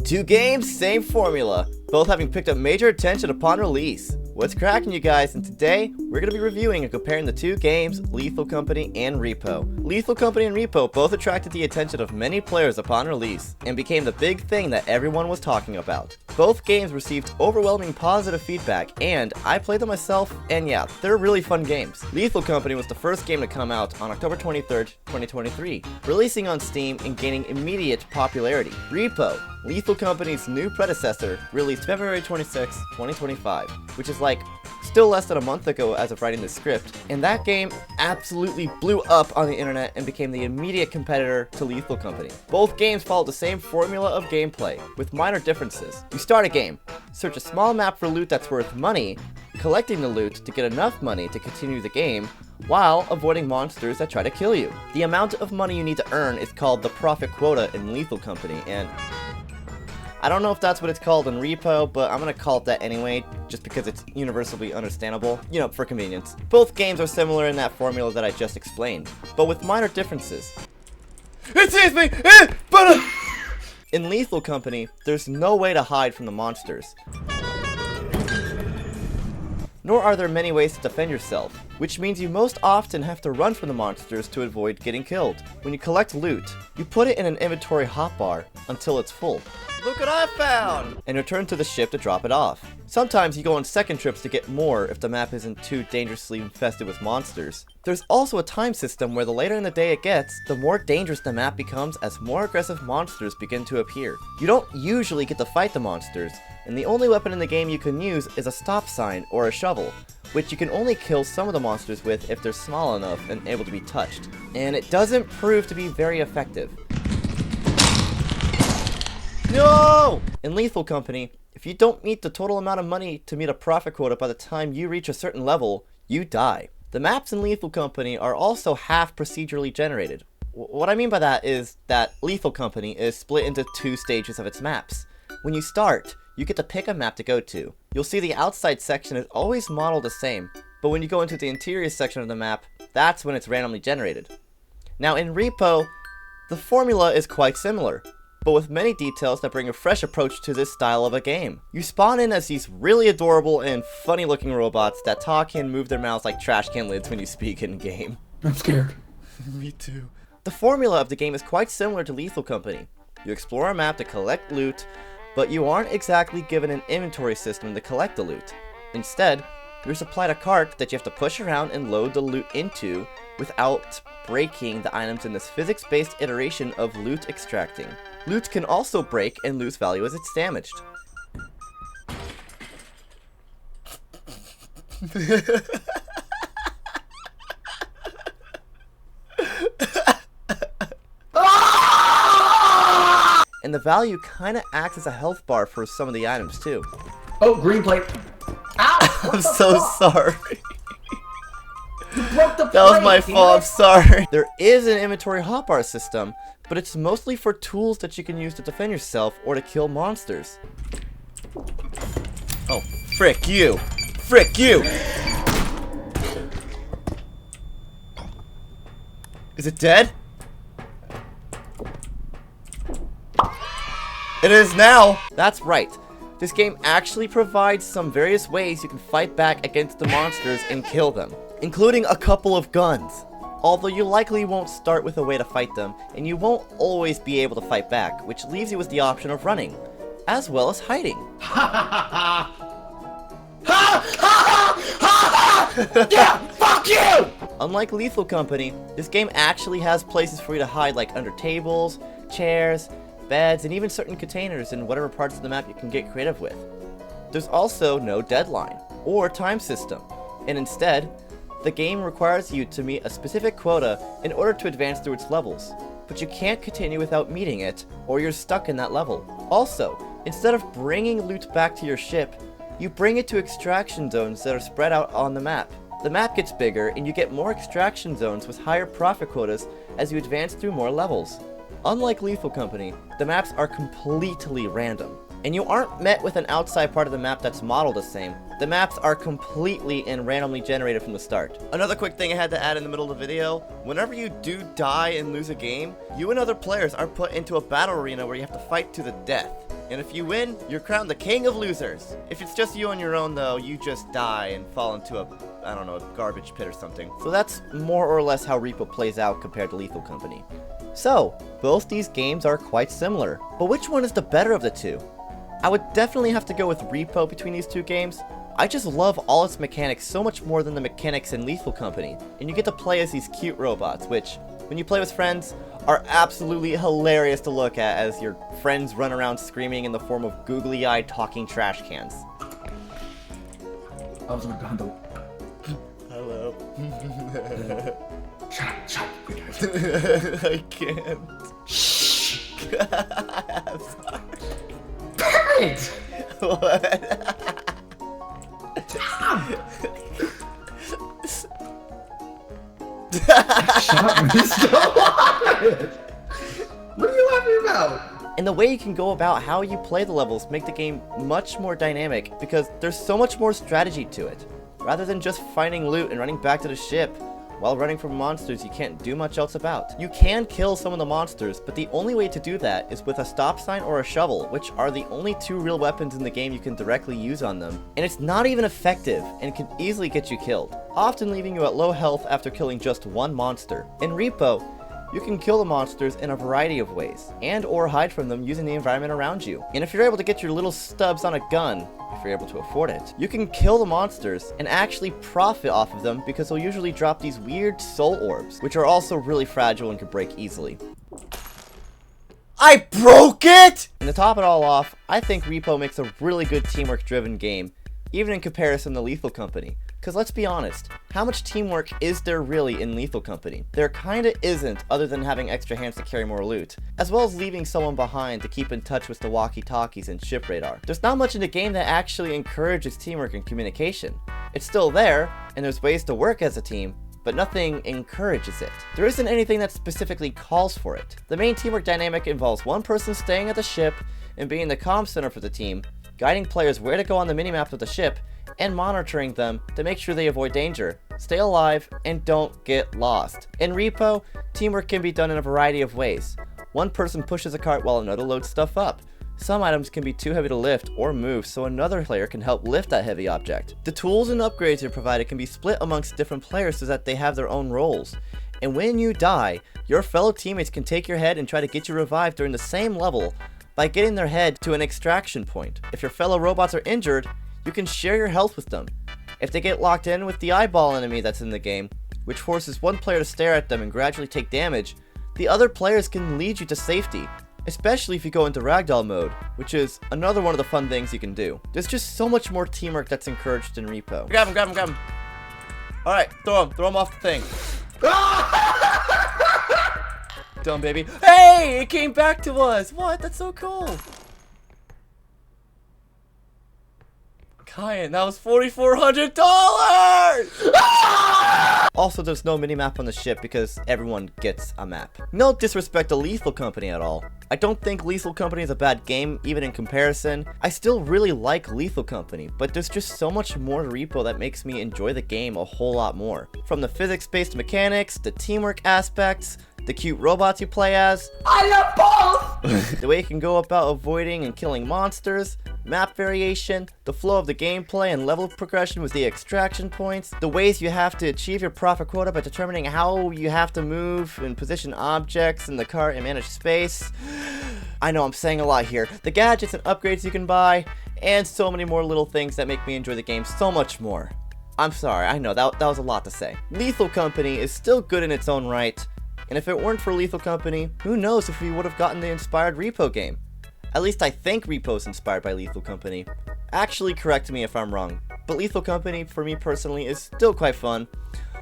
Two games, same formula, both having picked up major attention upon release. What's cracking, you guys? And today, we're going to be reviewing and comparing the two games, Lethal Company and R.E.P.O. Lethal Company and R.E.P.O. both attracted the attention of many players upon release, and became the big thing that everyone was talking about. Both games received overwhelming positive feedback, and I played them myself, and yeah, they're really fun games. Lethal Company was the first game to come out on October 23rd, 2023, releasing on Steam and gaining immediate popularity. R.E.P.O., Lethal Company's new predecessor, released February 26, 2025, which is like still less than a month ago as of writing this script, and that game absolutely blew up on the internet and became the immediate competitor to Lethal Company. Both games followed the same formula of gameplay, with minor differences. You start a game, search a small map for loot that's worth money, collecting the loot to get enough money to continue the game, while avoiding monsters that try to kill you. The amount of money you need to earn is called the profit quota in Lethal Company, and I don't know if that's what it's called in R.E.P.O, but I'm gonna call it that anyway, just because it's universally understandable, you know, for convenience. Both games are similar in that formula that I just explained, but with minor differences. Excuse me! In Lethal Company, there's no way to hide from the monsters. Nor are there many ways to defend yourself, which means you most often have to run from the monsters to avoid getting killed. When you collect loot, you put it in an inventory hotbar until it's full. Look what I found! And return to the ship to drop it off. Sometimes you go on second trips to get more if the map isn't too dangerously infested with monsters. There's also a time system where the later in the day it gets, the more dangerous the map becomes as more aggressive monsters begin to appear. You don't usually get to fight the monsters, and the only weapon in the game you can use is a stop sign or a shovel, which you can only kill some of the monsters with if they're small enough and able to be touched. And it doesn't prove to be very effective. No! In Lethal Company, if you don't meet the total amount of money to meet a profit quota by the time you reach a certain level, you die. The maps in Lethal Company are also half procedurally generated. What I mean by that is that Lethal Company is split into two stages of its maps. When you start, you get to pick a map to go to. You'll see the outside section is always modeled the same, but when you go into the interior section of the map, that's when it's randomly generated. Now in R.E.P.O, the formula is quite similar, but with many details that bring a fresh approach to this style of a game. You spawn in as these really adorable and funny looking robots that talk and move their mouths like trash can lids when you speak in game. I'm scared. Me too. The formula of the game is quite similar to Lethal Company. You explore a map to collect loot, but you aren't exactly given an inventory system to collect the loot. Instead, you're supplied a cart that you have to push around and load the loot into without breaking the items in this physics-based iteration of loot extracting. Loot can also break and lose value as it's damaged. And the value kinda acts as a health bar for some of the items too. Oh, green plate. Ow! I'm so sorry. You broke the plate. That was my fault, I'm sorry. There is an inventory hotbar system, but it's mostly for tools that you can use to defend yourself or to kill monsters. Oh, frick you! Frick you! Is it dead? It is now! That's right. This game actually provides some various ways you can fight back against the monsters and kill them, including a couple of guns. Although you likely won't start with a way to fight them, and you won't always be able to fight back, which leaves you with the option of running, as well as hiding. Yeah, fuck you! Unlike Lethal Company, this game actually has places for you to hide, like under tables, chairs, beds, and even certain containers in whatever parts of the map you can get creative with. There's also no deadline or time system, and instead, the game requires you to meet a specific quota in order to advance through its levels, but you can't continue without meeting it, or you're stuck in that level. Also, instead of bringing loot back to your ship, you bring it to extraction zones that are spread out on the map. The map gets bigger, and you get more extraction zones with higher profit quotas as you advance through more levels. Unlike Lethal Company, the maps are completely random, and you aren't met with an outside part of the map that's modeled the same. The maps are completely and randomly generated from the start. Another quick thing I had to add in the middle of the video, whenever you do die and lose a game, you and other players are put into a battle arena where you have to fight to the death. And if you win, you're crowned the king of losers. If it's just you on your own though, you just die and fall into a garbage pit or something. So that's more or less how Repo plays out compared to Lethal Company. So, both these games are quite similar, but which one is the better of the two? I would definitely have to go with Repo between these two games. I just love all its mechanics so much more than the mechanics in Lethal Company, and you get to play as these cute robots, which, when you play with friends, are absolutely hilarious to look at as your friends run around screaming in the form of googly-eyed talking trash cans. I was gonna go. Hello. Shut up. I can't. I'm sorry. Parrot! What? Shut up, he's still alive! What are you laughing about? And the way you can go about how you play the levels make the game much more dynamic because there's so much more strategy to it. Rather than just finding loot and running back to the ship, while running from monsters you can't do much else about. You can kill some of the monsters, but the only way to do that is with a stop sign or a shovel, which are the only two real weapons in the game you can directly use on them. And it's not even effective, and can easily get you killed, often leaving you at low health after killing just one monster. In Repo, you can kill the monsters in a variety of ways, and or hide from them using the environment around you. And if you're able to get your little stubs on a gun, if you're able to afford it, you can kill the monsters and actually profit off of them because they'll usually drop these weird soul orbs, which are also really fragile and can break easily. I broke it! And to top it all off, I think Repo makes a really good teamwork driven game, even in comparison to Lethal Company. Cause let's be honest, how much teamwork is there really in Lethal Company? There kinda isn't, other than having extra hands to carry more loot, as well as leaving someone behind to keep in touch with the walkie-talkies and ship radar. There's not much in the game that actually encourages teamwork and communication. It's still there, and there's ways to work as a team, but nothing encourages it. There isn't anything that specifically calls for it. The main teamwork dynamic involves one person staying at the ship and being the comm center for the team, guiding players where to go on the minimap of the ship, and monitoring them to make sure they avoid danger, stay alive, and don't get lost. In Repo, teamwork can be done in a variety of ways. One person pushes a cart while another loads stuff up. Some items can be too heavy to lift or move, so another player can help lift that heavy object. The tools and upgrades you're provided can be split amongst different players so that they have their own roles. And when you die, your fellow teammates can take your head and try to get you revived during the same level by getting their head to an extraction point. If your fellow robots are injured, you can share your health with them. If they get locked in with the eyeball enemy that's in the game, which forces one player to stare at them and gradually take damage, the other players can lead you to safety, especially if you go into ragdoll mode, which is another one of the fun things you can do. There's just so much more teamwork that's encouraged in Repo. Grab him. Alright, throw him off the thing. Dumb baby. Hey, it came back to us. What? That's so cool. Kyan, that was $4,400! Also, there's no minimap on the ship because everyone gets a map. No disrespect to Lethal Company at all. I don't think Lethal Company is a bad game, even in comparison. I still really like Lethal Company, but there's just so much more to Repo that makes me enjoy the game a whole lot more. From the physics-based mechanics, the teamwork aspects, the cute robots you play as. I love both! The way you can go about avoiding and killing monsters, map variation, the flow of the gameplay and level progression with the extraction points, the ways you have to achieve your profit quota by determining how you have to move and position objects in the cart and manage space. I know I'm saying a lot here. The gadgets and upgrades you can buy, and so many more little things that make me enjoy the game so much more. I'm sorry, I know, that was a lot to say. Lethal Company is still good in its own right, and if it weren't for Lethal Company, who knows if we would have gotten the inspired Repo game. At least I think Repo's inspired by Lethal Company. Actually, correct me if I'm wrong, but Lethal Company, for me personally, is still quite fun.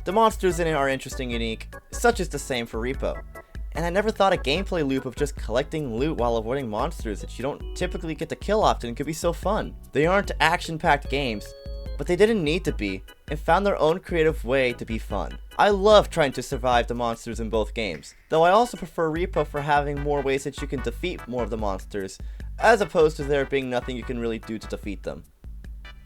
The monsters in it are interesting and unique, such is the same for Repo. And I never thought a gameplay loop of just collecting loot while avoiding monsters that you don't typically get to kill often could be so fun. They aren't action-packed games, but they didn't need to be, and found their own creative way to be fun. I love trying to survive the monsters in both games, though I also prefer Repo for having more ways that you can defeat more of the monsters, as opposed to there being nothing you can really do to defeat them.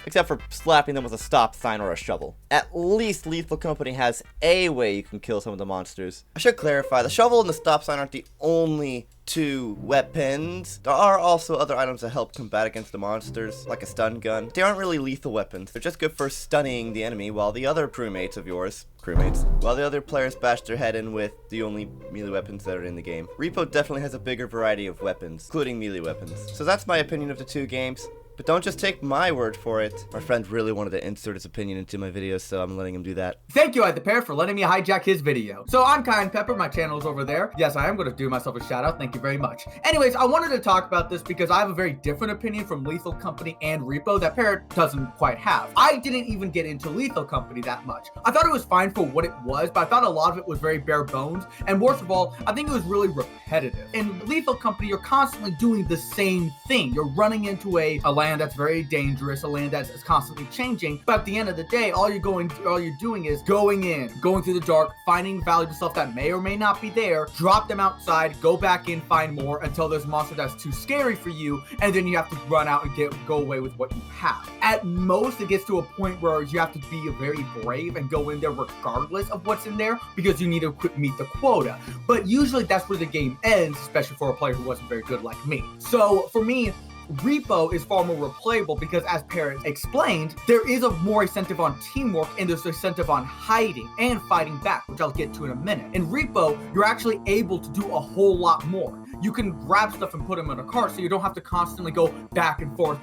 except for slapping them with a stop sign or a shovel. At least Lethal Company has a way you can kill some of the monsters. I should clarify, the shovel and the stop sign aren't the only two weapons. There are also other items that help combat against the monsters, like a stun gun. They aren't really lethal weapons. They're just good for stunning the enemy while the other while the other players bash their head in with the only melee weapons that are in the game. R.E.P.O definitely has a bigger variety of weapons, including melee weapons. So that's my opinion of the two games. But don't just take my word for it. My friend really wanted to insert his opinion into my videos, so I'm letting him do that. Thank you, R.E.P.O, for letting me hijack his video. So I'm KyanPepper, my channel is over there. Yes, I am going to do myself a shout out. Thank you very much. Anyways, I wanted to talk about this because I have a very different opinion from Lethal Company and R.E.P.O that Parrot doesn't quite have. I didn't even get into Lethal Company that much. I thought it was fine for what it was, but I thought a lot of it was very bare bones. And worst of all, I think it was really repetitive. In Lethal Company, you're constantly doing the same thing. You're running into a land that's very dangerous, a land that is constantly changing, but at the end of the day, all you're doing is going through the dark, finding valuable stuff that may or may not be there, drop them outside, go back in, find more until there's a monster that's too scary for you, and then you have to run out and go away with what you have. At most, it gets to a point where you have to be very brave and go in there regardless of what's in there because you need to meet the quota. But usually that's where the game ends, especially for a player who wasn't very good like me. So for me, R.E.P.O is far more replayable because, as Parrot explained, there is a more incentive on teamwork and there's an incentive on hiding and fighting back, which I'll get to in a minute. In R.E.P.O, you're actually able to do a whole lot more. You can grab stuff and put them in a cart so you don't have to constantly go back and forth.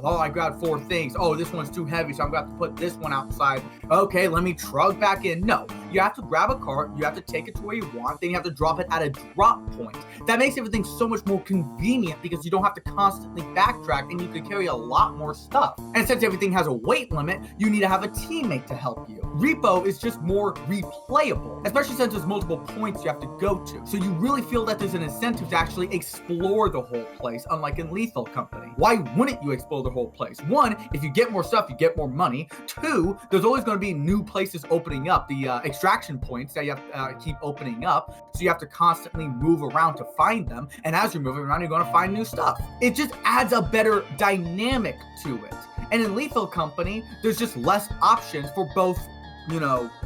Oh, I grabbed 4 things. Oh, this one's too heavy, so I'm going to have to put this one outside. Okay, let me trug back in. No, you have to grab a cart, you have to take it to where you want, then you have to drop it at a drop point. That makes everything so much more convenient because you don't have to constantly backtrack and you can carry a lot more stuff. And since everything has a weight limit, you need to have a teammate to help you. R.E.P.O is just more replayable, especially since there's multiple points you have to go to. So you really feel that there's an incentive to actually explore the whole place, unlike in Lethal Company. Why wouldn't you explore the whole place? 1, if you get more stuff, you get more money. 2, there's always going to be new places opening up, the extraction points that you have to keep opening up, so you have to constantly move around to find them, and as you're moving around, you're going to find new stuff. It just adds a better dynamic to it. And in Lethal Company, there's just less options for both,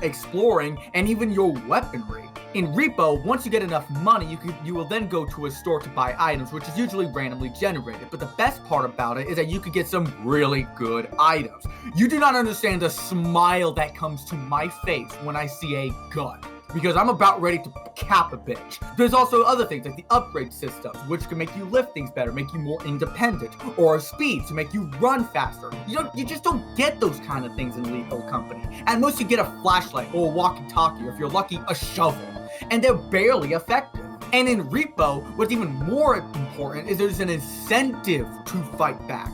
exploring and even your weaponry. In R.E.P.O, once you get enough money, you will then go to a store to buy items, which is usually randomly generated. But the best part about it is that you could get some really good items. You do not understand the smile that comes to my face when I see a gun, because I'm about ready to cap a bitch. There's also other things like the upgrade systems, which can make you lift things better, make you more independent, or speed to make you run faster. You just don't get those kind of things in Lethal Company. At most you get a flashlight or a walkie-talkie, or if you're lucky, a shovel. And they're barely effective. And in R.E.P.O, what's even more important is there's an incentive to fight back.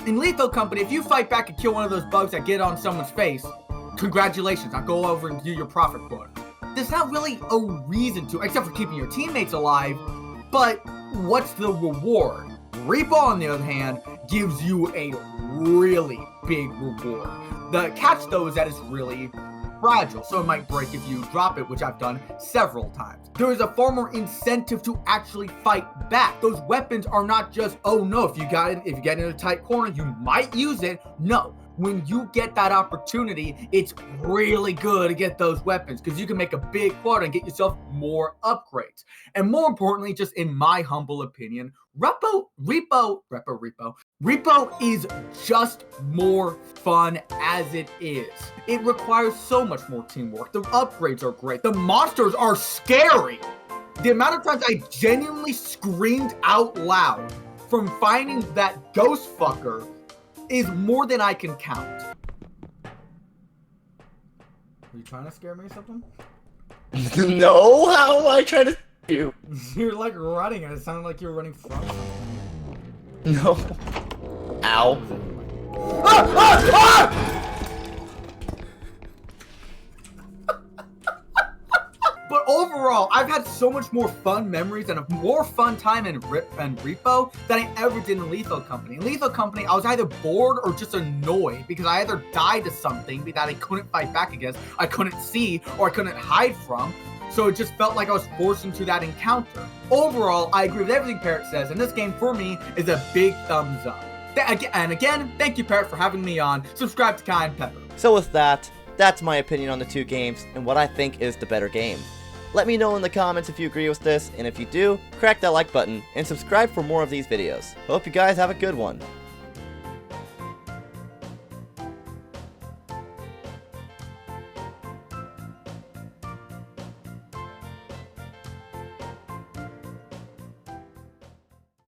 In Lethal Company, if you fight back and kill one of those bugs that get on someone's face, congratulations, now go over and do your profit quota. There's not really a reason to, except for keeping your teammates alive, but what's the reward? R.E.P.O, on the other hand, gives you a really big reward. The catch, though, is that it's really fragile, so it might break if you drop it, which I've done several times. There is a far more incentive to actually fight back. Those weapons are not just, oh no, if you get in a tight corner, you might use it. No. When you get that opportunity, it's really good to get those weapons because you can make a big quota and get yourself more upgrades. And more importantly, just in my humble opinion, R.E.P.O is just more fun as it is. It requires so much more teamwork. The upgrades are great. The monsters are scary. The amount of times I genuinely screamed out loud from finding that ghost fucker is more than I can count. Are you trying to scare me or something? No, how am I trying to scare you? You're like running and it sounded like you're running from something. No. Ow. But overall, I've had so much more fun memories and a more fun time in R.E.P.O than I ever did in Lethal Company. In Lethal Company, I was either bored or just annoyed because I either died to something that I couldn't fight back against, I couldn't see, or I couldn't hide from. So it just felt like I was forced into that encounter. Overall, I agree with everything Parrot says, and this game for me is a big thumbs up. And again, thank you, Parrot, for having me on. Subscribe to KyanPepper. So with that, that's my opinion on the two games and what I think is the better game. Let me know in the comments if you agree with this, and if you do, crack that like button and subscribe for more of these videos. Hope you guys have a good one.